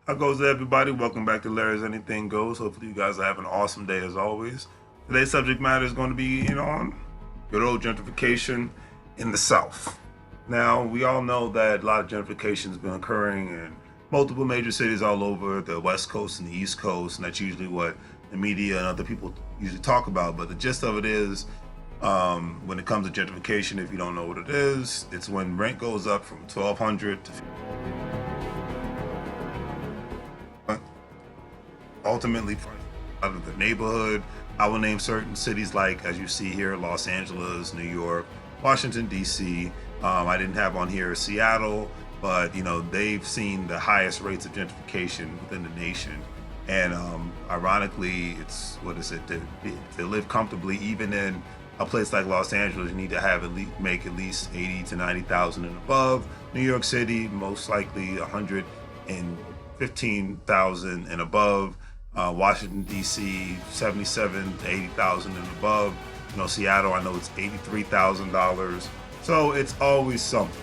How goes it, everybody? Welcome back to Larry's Anything Goes. Hopefully, you guys are having an awesome day as always. Today's subject matter is going to be, on good old gentrification in the South. Now, we all know that a lot of gentrification has been occurring in multiple major cities all over the West Coast and the East Coast, and that's usually what the media and other people usually talk about. But the gist of it is, when it comes to gentrification, if you don't know what it is, it's when rent goes up from 1,200 to ultimately out of the neighborhood. I will name certain cities like, as you see here, Los Angeles, New York, Washington, D.C. I didn't have on here Seattle, but they've seen the highest rates of gentrification within the nation. And ironically, it's what is it to live comfortably, even in a place like Los Angeles, you need to have make at least 80 to 90,000 and above. New York City, most likely 115,000 and above. Washington D.C. 77 to 80,000 and above. Seattle, I know it's $83,000. So it's always something.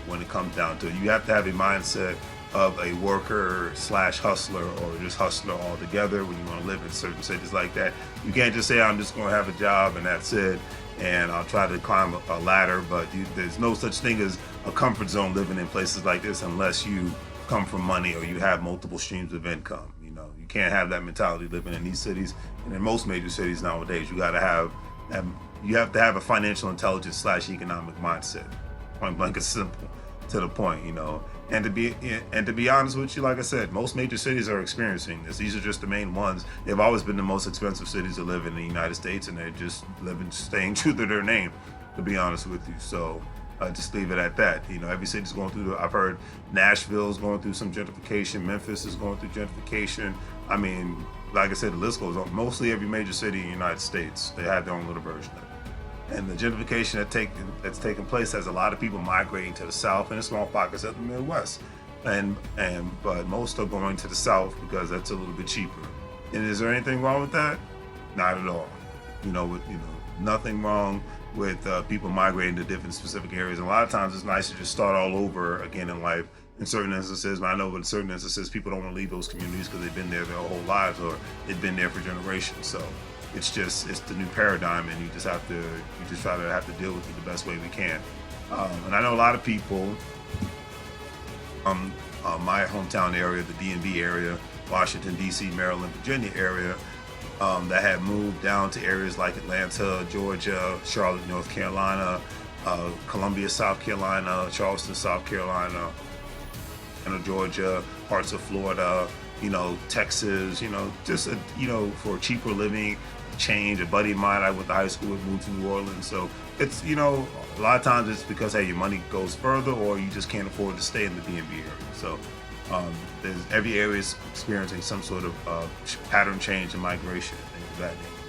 When it comes down to it, you have to have a mindset of a worker slash hustler, or just hustler altogether when you want to live in certain cities like that. You can't just say, I'm just going to have a job and that's it, and I'll try to climb a ladder. But there's no such thing as a comfort zone living in places like this unless you come from money or you have multiple streams of income. You can't have that mentality living in these cities, and in most major cities nowadays. You have to have a financial intelligence slash economic mindset. Point blank and simple, to the point. And to be honest with you, like I said, most major cities are experiencing this. These are just the main ones. They've always been the most expensive cities to live in the United States, and they're just staying true to their name, to be honest with you. So just leave it at that. Every city's going through. I've heard Nashville's going through some gentrification. Memphis is going through gentrification. I mean, like I said, the list goes on. Mostly every major city in the United States, they have their own little version of it. And the gentrification that's taken place has a lot of people migrating to the South and in small pockets of the Midwest. But most are going to the South because that's a little bit cheaper. And is there anything wrong with that? Not at all. Nothing wrong with people migrating to different specific areas. And a lot of times it's nice to just start all over again in life in certain instances. But I know in certain instances people don't want to leave those communities because they've been there their whole lives, or they've been there for generations. So it's the new paradigm, and you just try to have to deal with it the best way we can. And I know a lot of people, my hometown area, the DMV area, Washington D.C., Maryland, Virginia area, that have moved down to areas like Atlanta, Georgia, Charlotte, North Carolina, Columbia, South Carolina, Charleston, South Carolina, Georgia, parts of Florida, Texas, just for cheaper living, change. A buddy of mine I went to high school with moved to New Orleans, so it's a lot of times it's because your money goes further, or you just can't afford to stay in the DMV area. So every area is experiencing some sort of pattern change in migration and things of that nature.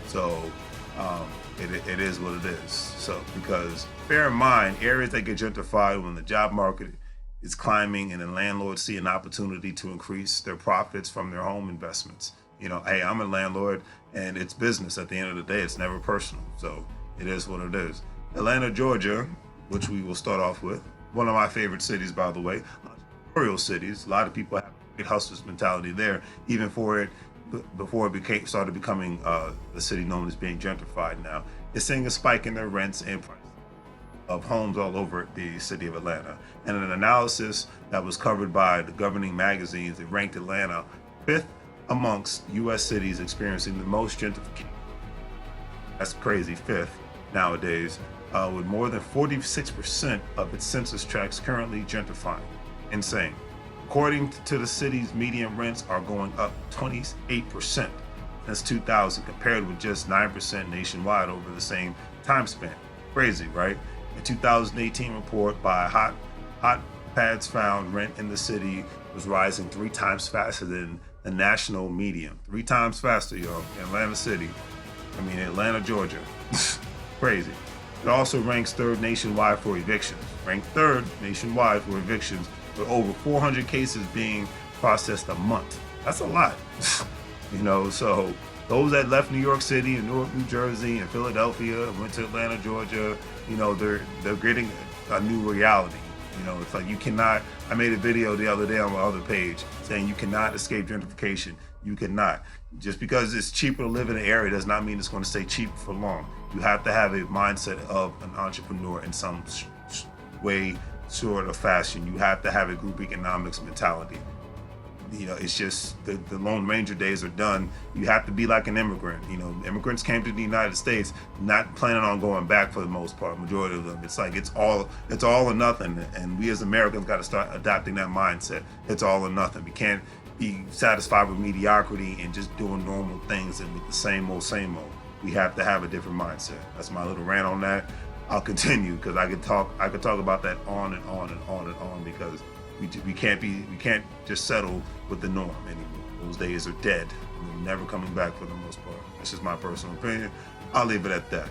So it is what it is. So because bear in mind, areas that get gentrified when the job market is climbing and the landlords see an opportunity to increase their profits from their home investments. Hey, I'm a landlord, and it's business at the end of the day. It's never personal. So it is what it is. Atlanta, Georgia, which we will start off with, one of my favorite cities, by the way. Entrepreneurial cities. A lot of people have a great hustler's mentality there, even before it started becoming the city known as being gentrified now. It's seeing a spike in their rents and prices of homes all over the city of Atlanta. And an analysis that was covered by the governing magazines, it ranked Atlanta fifth amongst U.S. cities experiencing the most gentrification. That's crazy, fifth nowadays, with more than 46% of its census tracts currently gentrifying. Insane. According to the city's median rents are going up 28% since 2000, compared with just 9% nationwide over the same time span. Crazy, right? A 2018 report by Hot Pads found rent in the city was rising 3 times faster than the national median. 3 times faster, y'all. Atlanta, Georgia. Crazy. It also ranks third nationwide for evictions. Ranked third nationwide for evictions, with over 400 cases being processed a month. That's a lot. So those that left New York City and Newark, New Jersey and Philadelphia and went to Atlanta, Georgia, they're getting a new reality. You know, it's like you cannot. I made a video the other day on my other page saying you cannot escape gentrification. You cannot. Just because it's cheaper to live in an area does not mean it's going to stay cheap for long. You have to have a mindset of an entrepreneur in some way, sort of fashion. You have to have a group economics mentality. You know, it's just the Lone Ranger days are done. You have to be like an immigrant. You know, immigrants came to the United States not planning on going back for the most part, majority of them. It's like it's all or nothing. And we as Americans got to start adopting that mindset. It's all or nothing. We can't be satisfied with mediocrity and just doing normal things and with the same old. We have to have a different mindset. That's my little rant on that. I'll continue because I could talk about that on and on because we can't just settle with the norm anymore. Those days are dead. They're never coming back for the most part. That's just my personal opinion. I'll leave it at that.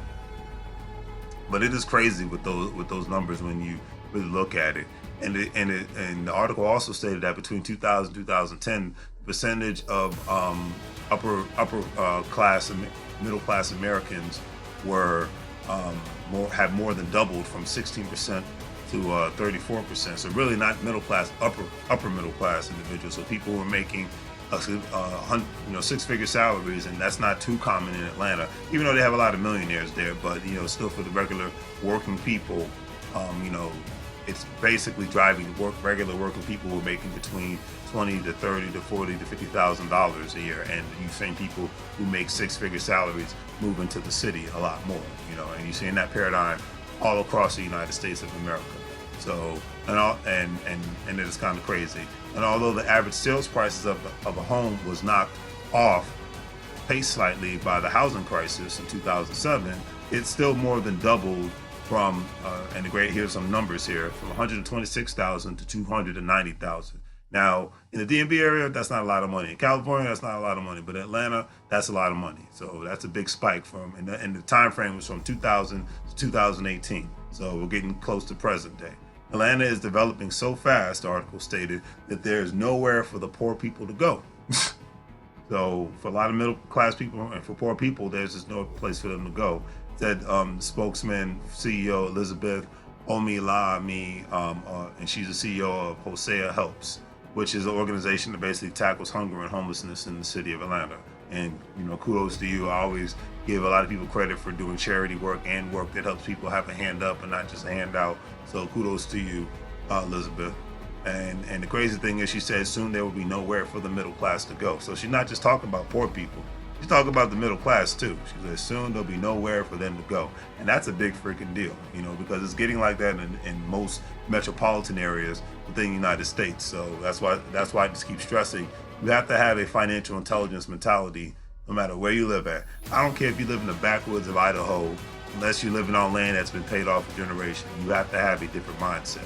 But it is crazy with those numbers when you really look at it. And the article also stated that between 2000 and 2010, the percentage of upper class and middle class Americans were have more than doubled from 16% to 34%. So really not middle class, upper middle class individuals. So people who are making six-figure salaries, and that's not too common in Atlanta, even though they have a lot of millionaires there. But still for the regular working people, it's basically driving regular working people who are making between $20 to $30 to $40 to $50,000 a year, and you've seen people who make six-figure salaries move into the city a lot more. And you're seeing that paradigm all across the United States of America. So and it is kind of crazy. And although the average sales prices of a home was knocked off paced slightly by the housing crisis in 2007, it's still more than doubled from here's some numbers here, from 126,000 to 290,000. Now, in the DMV area, that's not a lot of money. In California, that's not a lot of money, but in Atlanta, that's a lot of money. So that's a big spike and the time frame was from 2000 to 2018. So we're getting close to present day. Atlanta is developing so fast, the article stated, that there's nowhere for the poor people to go. So for a lot of middle class people and for poor people, there's just no place for them to go. Said spokesman, CEO Elizabeth Omilami, and she's the CEO of Hosea Helps, which is an organization that basically tackles hunger and homelessness in the city of Atlanta. And kudos to you. I always give a lot of people credit for doing charity work and work that helps people have a hand up and not just a handout. So kudos to you, Elizabeth. And the crazy thing is, she said soon there will be nowhere for the middle class to go. So she's not just talking about poor people. She's talking about the middle class too. She says soon there'll be nowhere for them to go. And that's a big freaking deal, because it's getting like that in most metropolitan areas within the United States. So that's why I just keep stressing, you have to have a financial intelligence mentality no matter where you live at. I don't care if you live in the backwoods of Idaho, unless you're living on land that's been paid off for generations. You have to have a different mindset,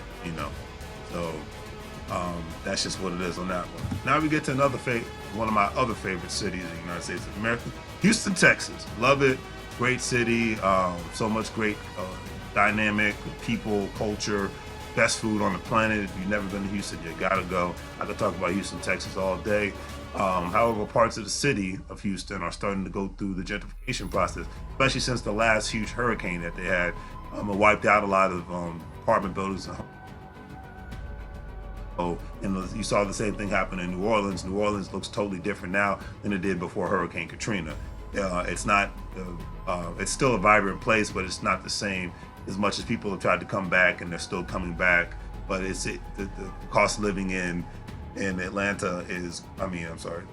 So that's just what it is on that one. Now we get to one of my other favorite cities in the United States of America, Houston, Texas. Love it. Great city. So much great dynamic people, culture, best food on the planet. If you've never been to Houston, you gotta go. I could talk about Houston, Texas all day. However, parts of the city of Houston are starting to go through the gentrification process, especially since the last huge hurricane that they had. It wiped out a lot of apartment buildings. And you saw the same thing happen in New Orleans. New Orleans looks totally different now than it did before Hurricane Katrina. It's still a vibrant place, but it's not the same as much as people have tried to come back, and they're still coming back. But the cost of living in Atlanta the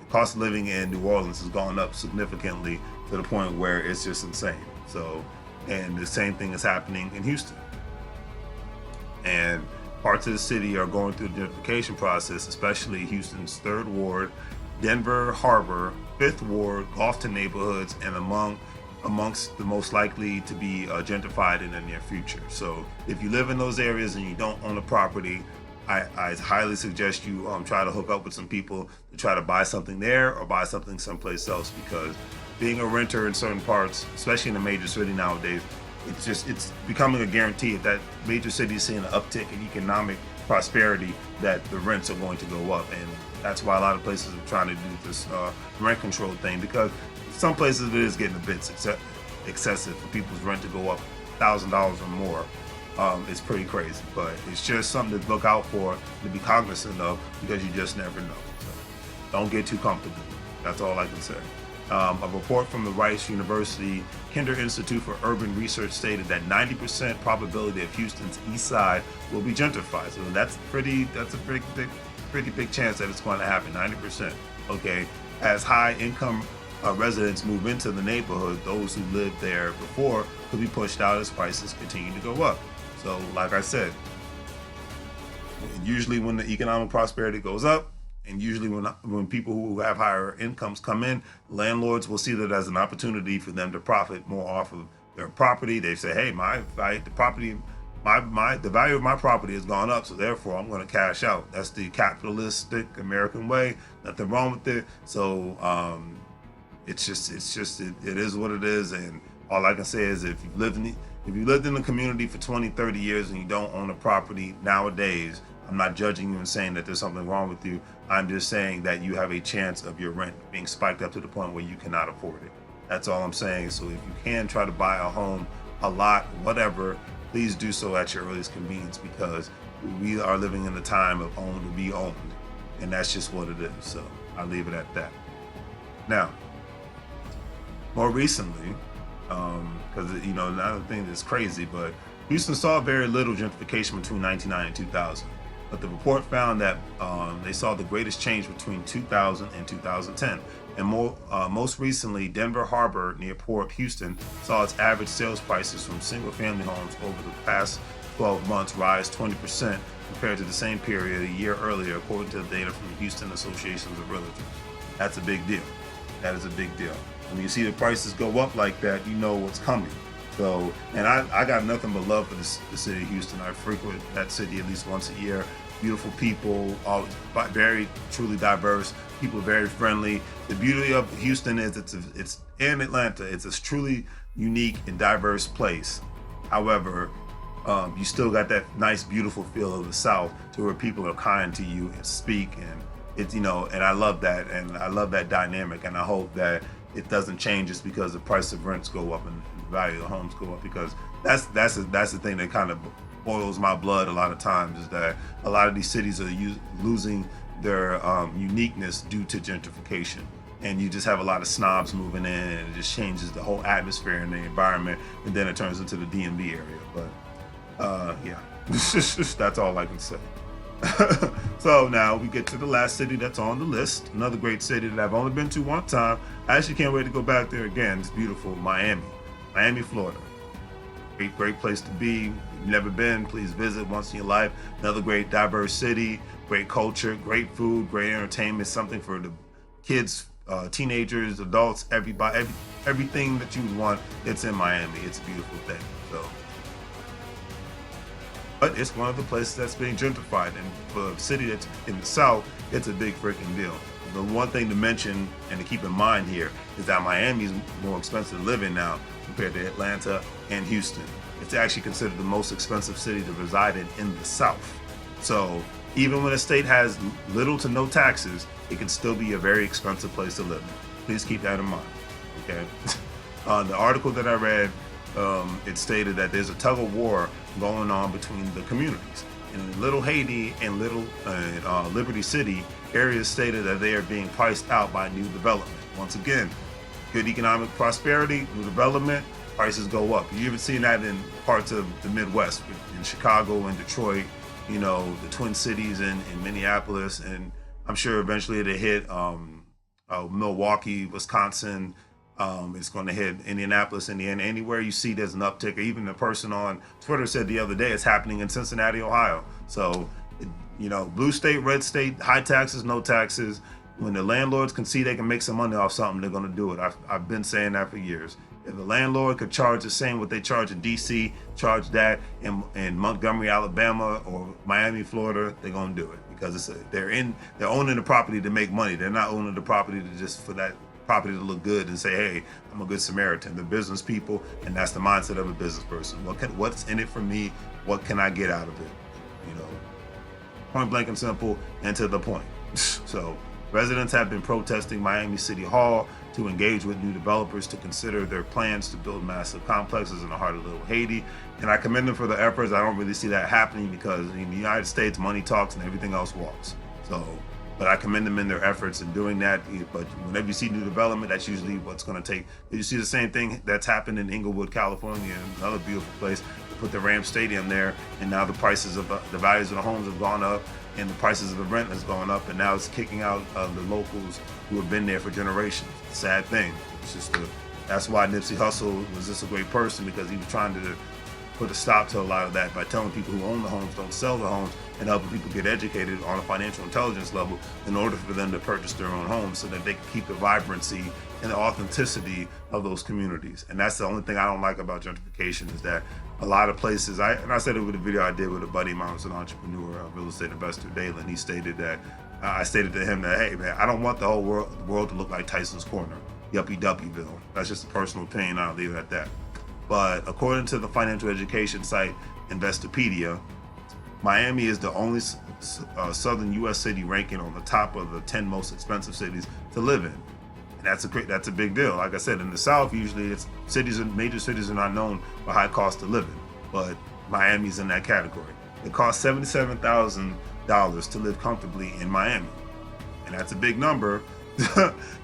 cost of living in New Orleans has gone up significantly to the point where it's just insane. So, and the same thing is happening in Houston. And parts of the city are going through the gentrification process, especially Houston's 3rd Ward, Denver Harbor, 5th Ward, Gulfton neighborhoods, and amongst the most likely to be gentrified in the near future. So if you live in those areas and you don't own a property, I highly suggest you try to hook up with some people to try to buy something there or buy something someplace else, because being a renter in certain parts, especially in a major city nowadays, it's becoming a guarantee that major cities seeing an uptick in economic prosperity, that the rents are going to go up. And that's why a lot of places are trying to do this rent control thing, because some places it is getting a bit excessive for people's rent to go up $1,000 or more It's pretty crazy, but it's just something to look out for, to be cognizant of, because you just never know. So don't get too comfortable. That's all I can say. A report from the Rice University Kinder Institute for Urban Research stated that 90% probability of Houston's east side will be gentrified. So that's a pretty big chance that it's going to happen. 90%. Okay, as high income residents move into the neighborhood, those who lived there before could be pushed out as prices continue to go up. So, like I said, usually when the economic prosperity goes up, and usually when people who have higher incomes come in, landlords will see that as an opportunity for them to profit more off of their property. They say, hey, the value of my property has gone up, so therefore I'm going to cash out. That's the capitalistic American way. Nothing wrong with it. So it is what it is. And all I can say is if you lived in the community for 20, 30 years and you don't own a property nowadays, I'm not judging you and saying that there's something wrong with you. I'm just saying that you have a chance of your rent being spiked up to the point where you cannot afford it. That's all I'm saying. So if you can try to buy a home, a lot, whatever, please do so at your earliest convenience, because we are living in the time of own to be owned. And that's just what it is. So I'll leave it at that. Now, more recently, because another thing that's crazy, but Houston saw very little gentrification between 1999 and 2000. But the report found that they saw the greatest change between 2000 and 2010. And most recently, Denver Harbor near Port Houston saw its average sales prices from single-family homes over the past 12 months rise 20% compared to the same period a year earlier, according to the data from the Houston Associations of Realtors. That's a big deal. That is a big deal. When you see the prices go up like that, you know what's coming. So, and I got nothing but love for the city of Houston. I frequent that city at least once a year. Beautiful people, all very truly diverse. People are very friendly. The beauty of Houston is it's in Atlanta. It's a truly unique and diverse place. However, you still got that nice, beautiful feel of the South, to where people are kind to you and speak, and it's and I love that, and I love that dynamic, and I hope that it doesn't change just because the price of rents go up and the value of the homes go up, because that's the thing that kind of boils my blood a lot of times, is that a lot of these cities are losing their uniqueness due to gentrification, and you just have a lot of snobs moving in, and it just changes the whole atmosphere and the environment, and then it turns into the DMV area. But yeah, that's all I can say. So now we get to the last city that's on the list, another great city that I've only been to one time. I actually can't wait to go back there again. It's beautiful. Miami, Florida. Great place to be. If you've never been, please visit once in your life. Another great diverse city, great culture, great food, great entertainment, something for the kids, teenagers, adults, everybody, everything that you would want, it's in Miami. It's a beautiful thing. So, but it's one of the places that's being gentrified, and for a city that's in the South, it's a big freaking deal. The one thing to mention and to keep in mind here is that Miami is more expensive to live in now compared to Atlanta and Houston. It's actually considered the most expensive city to reside in the South. So even when a state has little to no taxes, it can still be a very expensive place to live. Please keep that in mind, okay? The article that I read, it stated that there's a tug of war going on between the communities. In Little Haiti and Liberty City, areas stated that they are being priced out by new development. Once again, good economic prosperity, new development, prices go up. You've even seen that in parts of the Midwest, in Chicago and Detroit, the Twin Cities and Minneapolis, and I'm sure eventually it'll hit Milwaukee, Wisconsin. It's going to hit Indianapolis, Indiana. Anywhere you see there's an uptick. Or even the person on Twitter said the other day it's happening in Cincinnati, Ohio. So, blue state, red state, high taxes, no taxes. When the landlords can see they can make some money off something, they're going to do it. I've been saying that for years. If the landlord could charge the same what they charge in DC, charge that in Montgomery, Alabama, or Miami, Florida, they're going to do it, because they're owning the property to make money. They're not owning the property for that property to look good and say, hey, I'm a good Samaritan. They're business people, and that's the mindset of a business person. What's in it for me? What can I get out of it? Point blank and simple, and to the point. So residents have been protesting Miami City Hall to engage with new developers to consider their plans to build massive complexes in the heart of Little Haiti. And I commend them for the efforts. I don't really see that happening because in the United States, money talks and everything else walks. So, but I commend them in their efforts in doing that. But whenever you see new development, that's usually what's going to take. You see the same thing that's happened in Inglewood, California, another beautiful place. They put the Rams Stadium there, and now the prices of the values of the homes have gone up, and the prices of the rent has gone up, and now it's kicking out the locals who have been there for generations. Sad thing. It's just that's why Nipsey Hussle was just a great person, because he was trying to put a stop to a lot of that by telling people who own the homes don't sell the homes, and helping people get educated on a financial intelligence level in order for them to purchase their own homes so that they can keep the vibrancy and the authenticity of those communities. And that's the only thing I don't like about gentrification, is that a lot of places, and I said it with a video I did with a buddy of mine who's an entrepreneur, a real estate investor, Dalen. He stated that, I stated to him that, hey man, I don't want the whole world to look like Tyson's Corner, Yuppie-Duppieville. That's just a personal opinion, I'll leave it at that. But according to the financial education site Investopedia, Miami is the only southern U.S. city ranking on the top of the 10 most expensive cities to live in. And that's a big deal. Like I said, in the South, usually it's major cities are not known for high cost of living, but Miami's in that category. It costs $77,000 to live comfortably in Miami, and that's a big number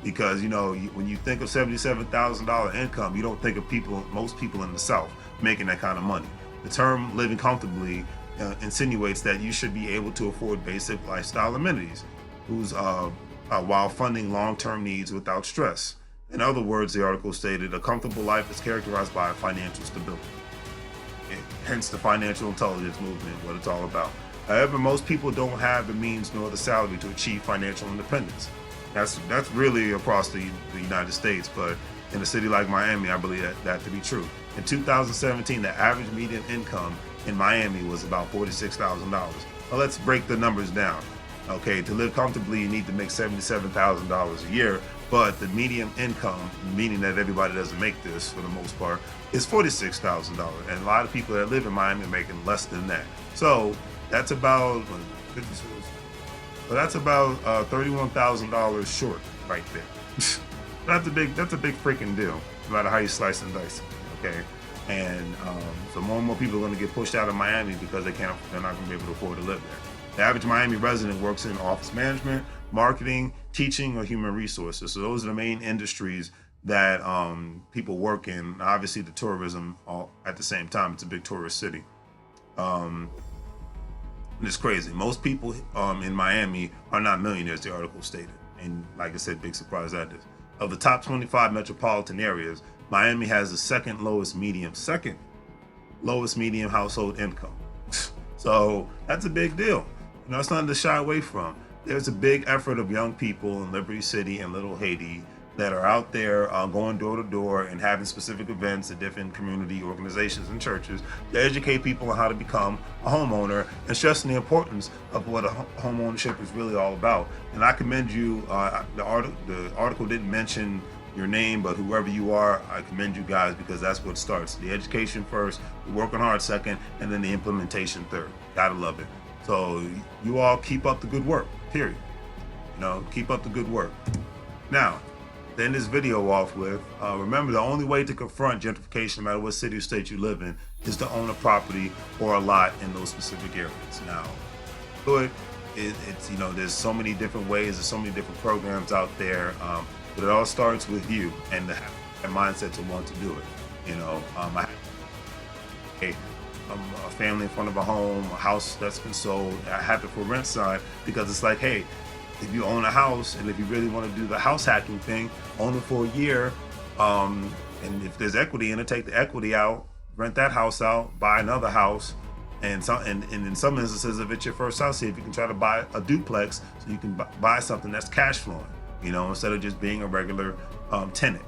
because when you think of $77,000 income, you don't think of most people in the South making that kind of money. The term living comfortably insinuates that you should be able to afford basic lifestyle amenities, while funding long-term needs without stress. In other words, the article stated, a comfortable life is characterized by financial stability. Hence the financial intelligence movement, what it's all about. However, most people don't have the means nor the salary to achieve financial independence. That's really across the United States, but in a city like Miami, I believe that to be true. In 2017, the average median income in Miami was about $46,000. Now let's break the numbers down. Okay, to live comfortably, you need to make $77,000 a year, but the median income, meaning that everybody doesn't make this for the most part, is $46,000. And a lot of people that live in Miami are making less than that. So that's about $31,000 short right there. That's a big freaking deal, no matter how you slice and dice it, okay? And so more and more people are going to get pushed out of Miami because they're not going to be able to afford to live there. The average Miami resident works in office management, marketing, teaching, or human resources. So those are the main industries that people work in. Obviously, the tourism all at the same time. It's a big tourist city. It's crazy. Most people in Miami are not millionaires, the article stated. And like I said, big surprise that is. Of the top 25 metropolitan areas, Miami has the second lowest medium household income. So that's a big deal. It's nothing to shy away from. There's a big effort of young people in Liberty City and Little Haiti that are out there going door to door and having specific events at different community organizations and churches to educate people on how to become a homeowner and stressing the importance of what home ownership is really all about. And I commend you. The article didn't mention your name, but whoever you are, I commend you guys, because that's what starts. The education first, the working hard second, and then the implementation third. Gotta love it. So you all keep up the good work, period. Keep up the good work. Now, to end this video off with, remember, the only way to confront gentrification, no matter what city or state you live in, is to own a property or a lot in those specific areas. Now, there's so many different ways, there's so many different programs out there, but it all starts with you and the mindset to want to do it. A family in front of a home, a house that's been sold. I have it for rent sign because it's like, hey, if you own a house and if you really want to do the house hacking thing, own it for a year, and if there's equity in it, take the equity out, rent that house out, buy another house, and in some instances, if it's your first house, see if you can try to buy a duplex so you can buy something that's cash flowing, instead of just being a regular tenant.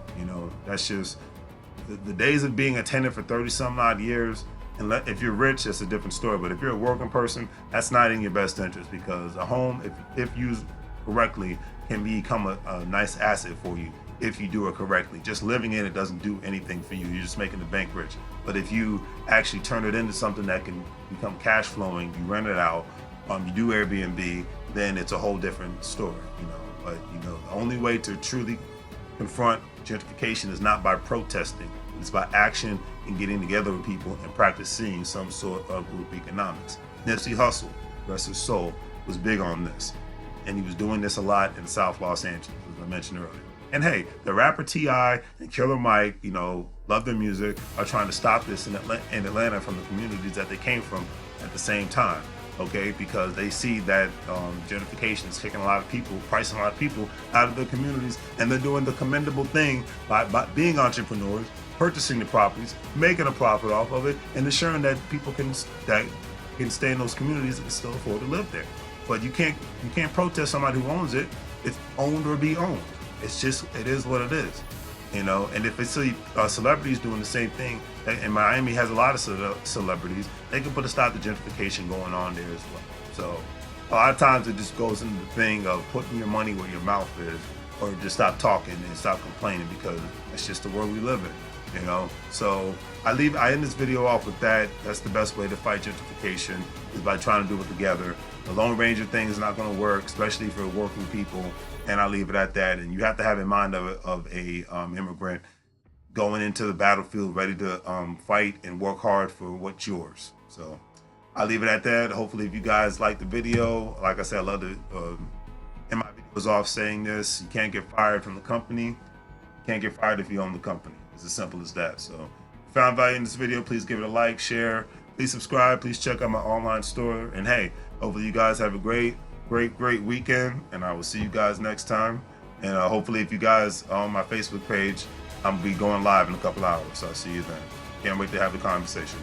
That's just the days of being a tenant for 30 some odd years. And if you're rich, that's a different story. But if you're a working person, that's not in your best interest, because a home, if used correctly, can become a nice asset for you if you do it correctly. Just living in it doesn't do anything for you. You're just making the bank rich. But if you actually turn it into something that can become cash flowing, you rent it out, you do Airbnb, then it's a whole different story. But the only way to truly confront gentrification is not by protesting. It's by action and getting together with people and practicing some sort of group economics. Nipsey Hussle, rest his soul, was big on this. And he was doing this a lot in South Los Angeles, as I mentioned earlier. And hey, the rapper T.I. and Killer Mike, you know, love their music, are trying to stop this in Atlanta from the communities that they came from at the same time, okay? Because they see that gentrification is kicking a lot of people, pricing a lot of people out of their communities, and they're doing the commendable thing by being entrepreneurs, purchasing the properties, making a profit off of it, and ensuring that people can stay in those communities and still afford to live there. But you can't protest somebody who owns it. It's owned or be owned. It's just, it is what it is, you know. And if it's celebrities doing the same thing, and Miami has a lot of celebrities, they can put a stop to gentrification going on there as well. So a lot of times it just goes into the thing of putting your money where your mouth is, or just stop talking and stop complaining, because it's just the world we live in, you know. So I end this video off with that. That's the best way to fight gentrification, is by trying to do it together. The Lone Ranger thing is not going to work, especially for working people, and I'll leave it at that. And you have to have in mind of a immigrant going into the battlefield ready to fight and work hard for what's yours. So I'll leave it at that. Hopefully, if you guys like the video, like I said, I love to end my videos off saying this: you can't get fired from the company. You can't get fired if you own the company. It's as simple as that. So if you found value in this video, please give it a like, share. Please subscribe. Please check out my online store. And hey, hopefully you guys have a great weekend. And I will see you guys next time. And hopefully, if you guys are on my Facebook page, I'm going to be going live in a couple hours. So I'll see you then. Can't wait to have the conversation.